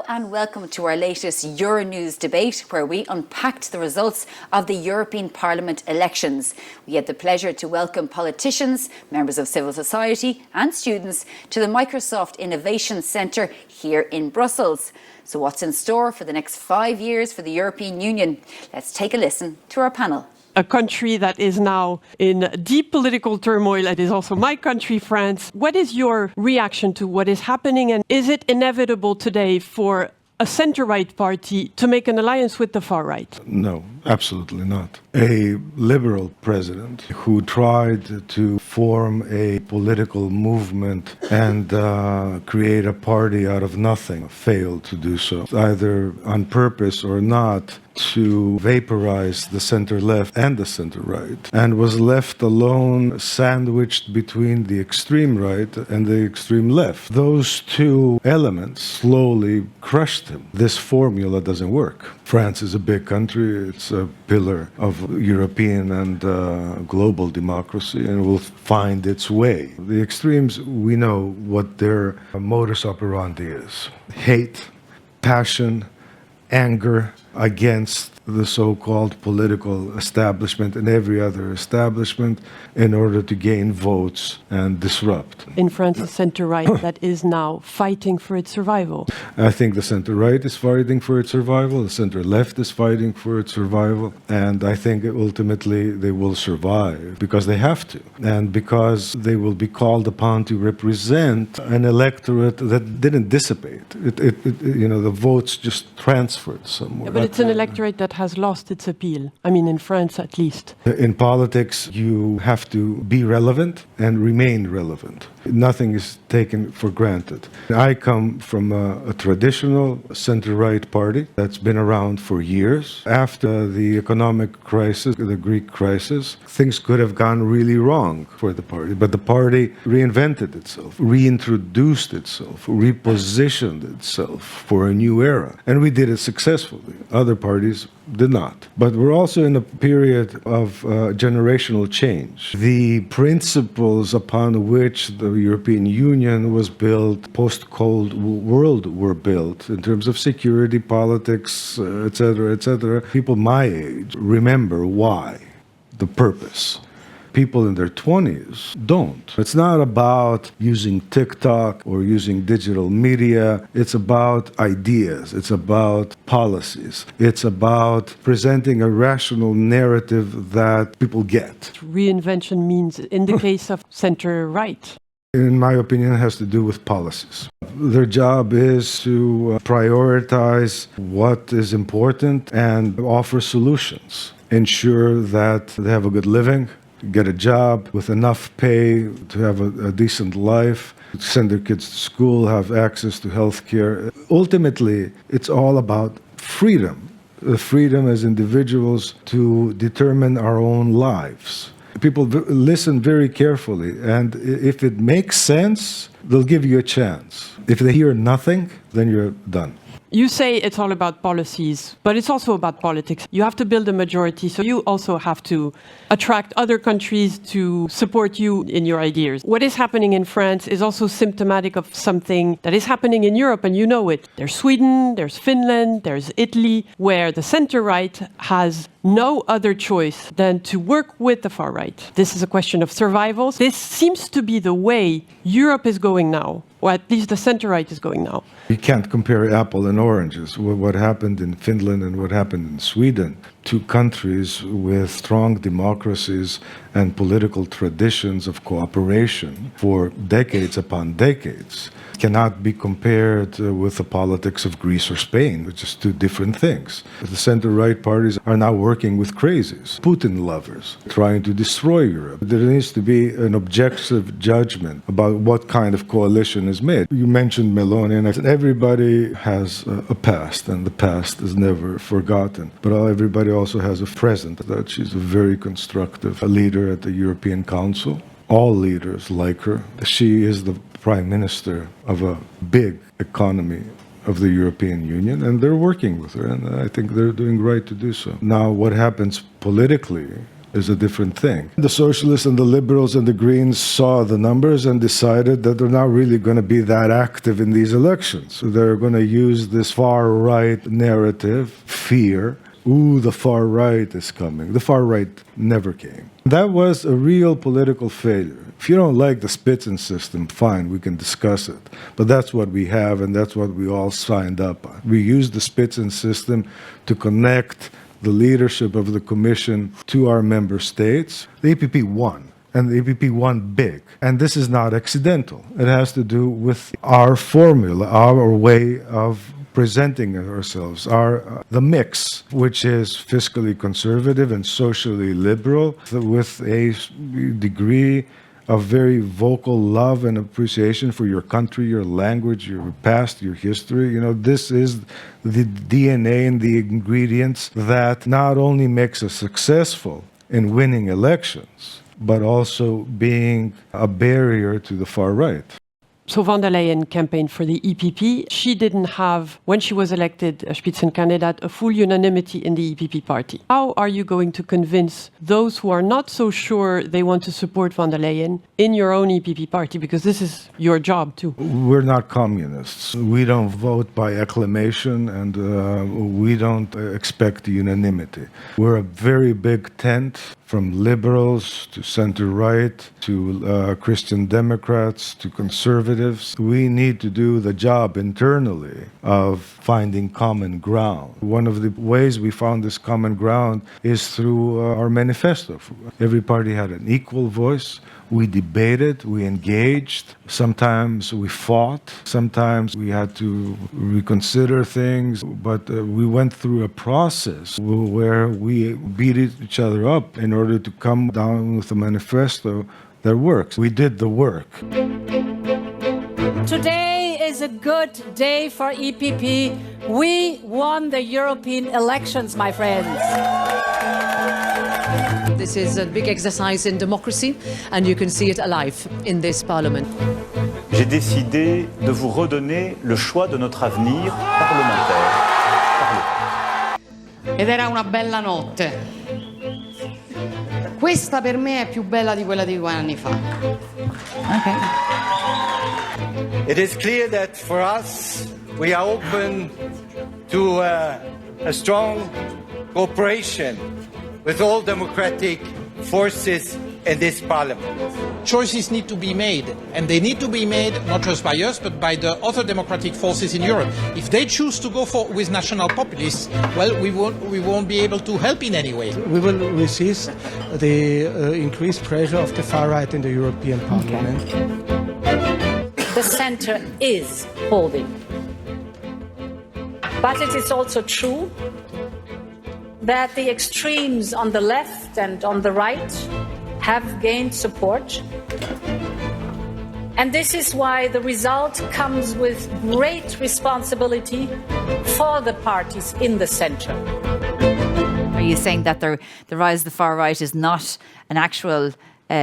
Hello and welcome to our latest Euronews debate, where we unpacked the results of the European Parliament elections. We had the pleasure to welcome politicians, members of civil society and students to the Microsoft Innovation Centre here in Brussels. So what's in store for the next 5 years for the European Union? Let's take a listen to our panel. A country that is now in deep political turmoil. It is also my country, France. What is your reaction to what is happening? And is it inevitable today for a center-right party to make an alliance with the far-right? No, absolutely not. A liberal president who tried to form a political movement and create a party out of nothing failed to do so, either on purpose or not, to vaporize the center-left and the center-right, and was left alone, sandwiched between the extreme right and the extreme left. Those two elements slowly crushed him. This formula doesn't work. France is a big country. It's a pillar of European and global democracy, and will find its way. The extremes, we know what their modus operandi is. Hate, passion, anger against the so-called political establishment and every other establishment in order to gain votes and disrupt. In France, the center-right that is now fighting for its survival. I think the center-right is fighting for its survival, the center-left is fighting for its survival, and I think ultimately they will survive because they have to, and because they will be called upon to represent an electorate that didn't dissipate. The votes just transferred somewhere. Yeah, but it's an electorate that has lost its appeal. I mean, in France at least. In politics, you have to be relevant and remain relevant. Nothing is taken for granted. I come from a traditional center-right party that's been around for years. After the economic crisis, the Greek crisis, things could have gone really wrong for the party. But the party reinvented itself, reintroduced itself, repositioned itself for a new era. And we did it successfully. Other parties did not. But we're also in a period of generational change. The principles upon which the European Union was built, post-Cold World were built, in terms of security, politics, etc., etc. People my age remember why, the purpose. People in their 20s don't. It's not about using TikTok or using digital media. It's about ideas. It's about policies. It's about presenting a rational narrative that people get. Reinvention means, in the case of center-right, in my opinion, it has to do with policies. Their job is to prioritize what is important and offer solutions. Ensure that they have a good living, get a job with enough pay to have a decent life, send their kids to school, have access to health care. Ultimately, it's all about freedom. The freedom as individuals to determine our own lives. People listen very carefully, and if it makes sense, they'll give you a chance. If they hear nothing, then you're done. You say it's all about policies, but it's also about politics. You have to build a majority, so you also have to attract other countries to support you in your ideas. What is happening in France is also symptomatic of something that is happening in Europe, and you know it. There's Sweden, there's Finland, there's Italy, where the center-right has no other choice than to work with the far-right. This is a question of survival. This seems to be the way Europe is going now, or at least the center-right is going now. You can't compare apple and oranges. What happened in Finland and what happened in Sweden, two countries with strong democracies and political traditions of cooperation for decades upon decades, cannot be compared with the politics of Greece or Spain, which is two different things. The center-right parties are now working with crazies, Putin lovers, trying to destroy Europe. There needs to be an objective judgment about what kind of coalition is made. You mentioned Meloni, and everybody has a past, and the past is never forgotten. But everybody also has a present, that she's a very constructive leader at the European Council. All leaders like her. She is the Prime Minister of a big economy of the European Union, and they're working with her, and I think they're doing right to do so. Now, what happens politically is a different thing. The socialists and the liberals and the Greens saw the numbers and decided that they're not really going to be that active in these elections. So they're going to use this far-right narrative, fear. Ooh, the far right is coming. The far right never came. That was a real political failure. If you don't like the Spitzen system, fine, we can discuss it. But that's what we have, and that's what we all signed up on. We used the Spitzen system to connect the leadership of the Commission to our member states. The EPP won. And the EPP won big. And this is not accidental. It has to do with our formula, our way of presenting ourselves, the mix, which is fiscally conservative and socially liberal, with a degree of very vocal love and appreciation for your country, your language, your past, your history. This is the DNA and the ingredients that not only makes us successful in winning elections, but also being a barrier to the far right. So von der Leyen campaigned for the EPP. She didn't have, when she was elected a Spitzenkandidat, a full unanimity in the EPP party. How are you going to convince those who are not so sure they want to support von der Leyen in your own EPP party? Because this is your job too. We're not communists. We don't vote by acclamation, and we don't expect unanimity. We're a very big tent, from liberals to center-right to Christian Democrats to conservatives. We need to do the job internally of finding common ground. One of the ways we found this common ground is through our manifesto. Every party had an equal voice. We debated, we engaged. Sometimes we fought. Sometimes we had to reconsider things. But we went through a process where we beat each other up in order to come down with a manifesto that works. We did the work. Today is a good day for EPP. We won the European elections, my friends. This is a big exercise in democracy, and you can see it alive in this parliament. J'ai décidé de vous redonner le choix de notre avenir parlementaire. Ed era una bella notte. Questa per me è più bella di quella di 2 anni fa. Okay. It is clear that for us, we are open to a strong cooperation with all democratic forces in this parliament. Choices need to be made, and they need to be made not just by us, but by the other democratic forces in Europe. If they choose to go with national populists, well, we won't be able to help in any way. We will resist the increased pressure of the far right in the European Parliament. Okay. The center is holding. But it is also true that the extremes on the left and on the right have gained support. And this is why the result comes with great responsibility for the parties in the center. Are you saying that the rise of the far right is not an actual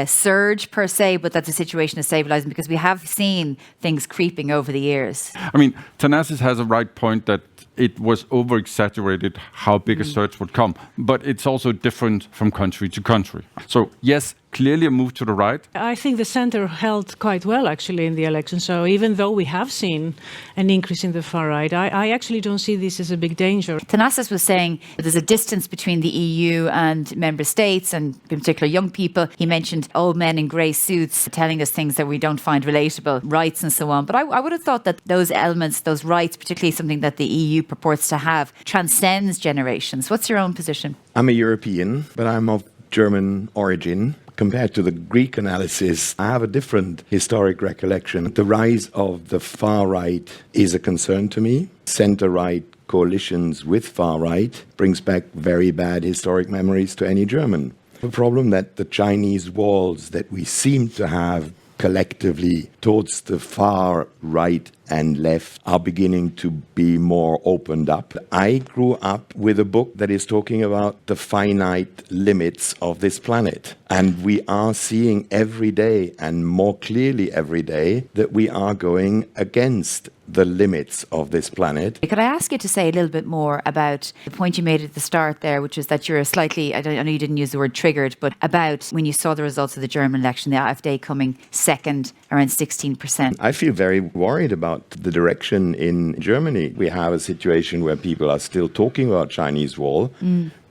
surge per se, but that the situation is stabilizing? Because we have seen things creeping over the years. I mean, Thanasis has a right point that it was over-exaggerated how big a surge would come. But it's also different from country to country. So, yes, clearly a move to the right. I think the center held quite well, actually, in the election. So even though we have seen an increase in the far right, I actually don't see this as a big danger. Thanasis was saying that there's a distance between the EU and member states, and in particular young people. He mentioned old men in grey suits telling us things that we don't find relatable, rights and so on. But I would have thought that those elements, those rights, particularly something that the EU purports to have, transcends generations. What's your own position? I'm a European, but I'm of German origin. Compared to the Greek analysis, I have a different historic recollection. The rise of the far right is a concern to me. Center-right coalitions with far right brings back very bad historic memories to any German. The problem that the Chinese walls that we seem to have collectively towards the far right and left are beginning to be more opened up. I grew up with a book that is talking about the finite limits of this planet. And we are seeing every day, and more clearly every day, that we are going against the limits of this planet. Could I ask you to say a little bit more about the point you made at the start there, which is that you're slightly, I know you didn't use the word triggered, but about when you saw the results of the German election, the AfD coming second, around 16%. I feel very worried about the direction in Germany. We have a situation where people are still talking about Chinese wall.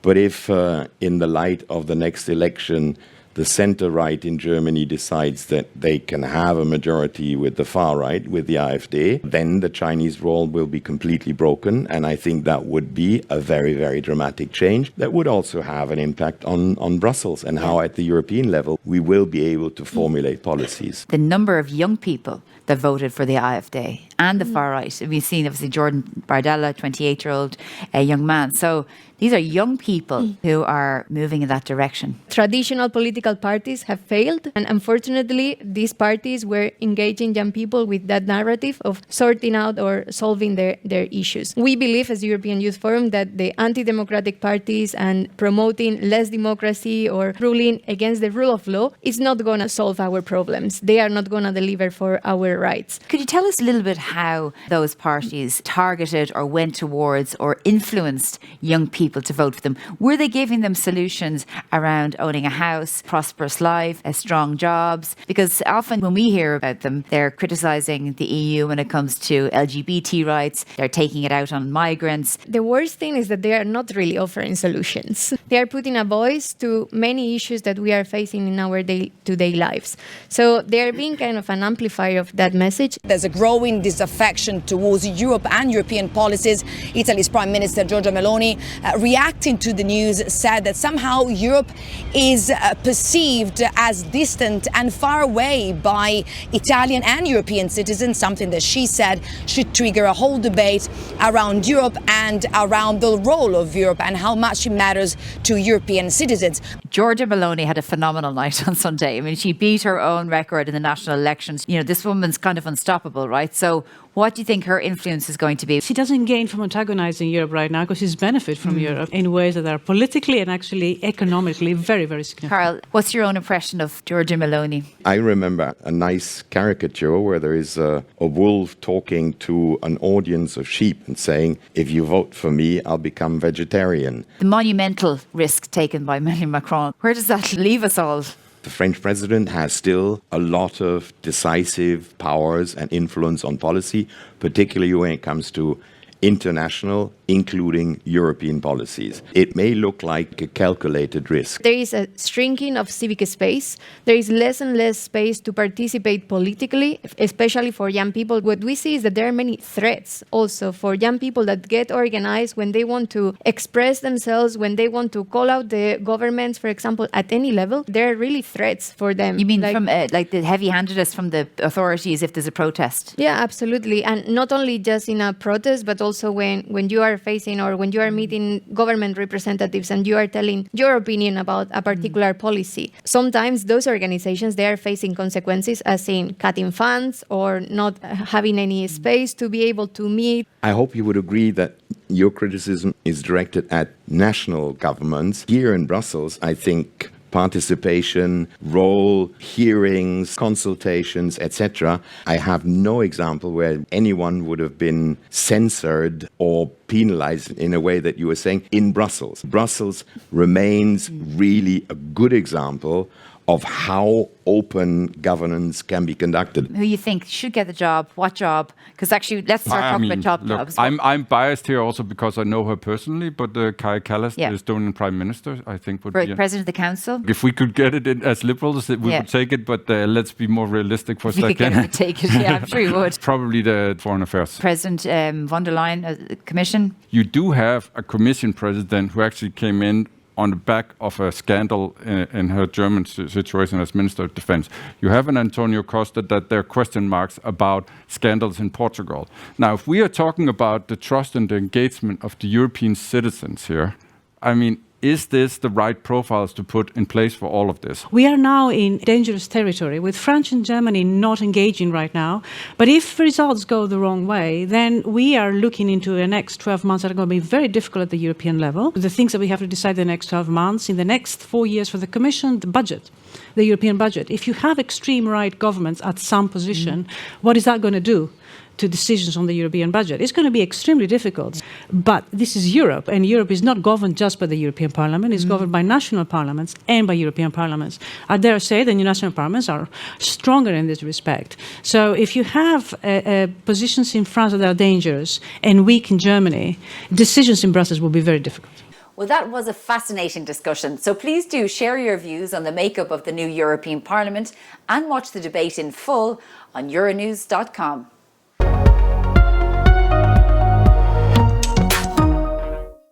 But if in the light of the next election, the center-right in Germany decides that they can have a majority with the far-right, with the AfD, then the Chinese wall will be completely broken. And I think that would be a very, very dramatic change that would also have an impact on Brussels and how at the European level we will be able to formulate policies. The number of young people that voted for the AfD and the far-right. We've seen, obviously, Jordan Bardella, 28-year-old young man. So these are young people who are moving in that direction. Traditional political parties have failed, and unfortunately, these parties were engaging young people with that narrative of sorting out or solving their issues. We believe, as European Youth Forum, that the anti-democratic parties and promoting less democracy or ruling against the rule of law is not going to solve our problems. They are not going to deliver for our rights. Could you tell us a little bit how those parties targeted or went towards or influenced young people to vote for them? Were they giving them solutions around owning a house, prosperous life, strong jobs? Because often when we hear about them, they're criticising the EU when it comes to LGBT rights. They're taking it out on migrants. The worst thing is that they are not really offering solutions. They are putting a voice to many issues that we are facing in our day-to-day lives. So they are being kind of an amplifier of that message. There's a growing disaffection towards Europe and European policies. Italy's Prime Minister Giorgia Meloni, reacting to the news, said that somehow Europe is perceived as distant and far away by Italian and European citizens, something that she said should trigger a whole debate around Europe and around the role of Europe and how much it matters to European citizens. Giorgia Meloni had a phenomenal night on Sunday. I mean, she beat her own record in the national elections. You know, this woman's kind of unstoppable, right? So what do you think her influence is going to be? She doesn't gain from antagonizing Europe right now because she's benefit from Europe in ways that are politically and actually economically very, very significant. Carl, what's your own impression of Giorgia Meloni? I remember a nice caricature where there is a wolf talking to an audience of sheep and saying, if you vote for me, I'll become vegetarian. The monumental risk taken by Emmanuel Macron, where does that leave us all? The French president has still a lot of decisive powers and influence on policy, particularly when it comes to international, including European policies. It may look like a calculated risk. There is a shrinking of civic space. There is less and less space to participate politically, especially for young people. What we see is that there are many threats also for young people that get organized when they want to express themselves, when they want to call out the governments, for example, at any level. There are really threats for them. You mean from like the heavy-handedness from the authorities if there's a protest? Yeah, absolutely. And not only just in a protest, but also when you are facing or when you are meeting government representatives and you are telling your opinion about a particular policy. Sometimes those organizations, they are facing consequences as in cutting funds or not having any space to be able to meet. I hope you would agree that your criticism is directed at national governments. Here in Brussels, I think participation, role, hearings, consultations, etc. I have no example where anyone would have been censored or penalized in a way that you were saying in Brussels. Brussels remains really a good example of how open governance can be conducted. Who you think should get the job? What job? Because actually, let's start talking about top jobs. I'm biased here also because I know her personally, but Kaja Kallas, the Estonian Prime Minister, I think would be... President of the Council? If we could get it in as liberals, we would take it, but let's be more realistic for a second. If we could get it, take it, yeah, I'm sure you would. Probably the Foreign Affairs. President von der Leyen, Commission? You do have a Commission president who actually came in on the back of a scandal in her German situation as Minister of Defense. You have an Antonio Costa that there are question marks about scandals in Portugal. Now, if we are talking about the trust and the engagement of the European citizens here, I mean, Is this the right profiles to put in place for all of this? We are now in dangerous territory with France and Germany not engaging right now. But if results go the wrong way, then we are looking into the next 12 months that are going to be very difficult at the European level. The things that we have to decide in the next 12 months, in the next 4 years for the Commission, the budget, the European budget. If you have extreme right governments at some position, what is that going to do to decisions on the European budget? It's going to be extremely difficult. But this is Europe, and Europe is not governed just by the European Parliament. It's governed by national parliaments and by European parliaments. I dare say the national parliaments are stronger in this respect. So if you have positions in France that are dangerous and weak in Germany, decisions in Brussels will be very difficult. Well, that was a fascinating discussion. So please do share your views on the makeup of the new European Parliament and watch the debate in full on Euronews.com.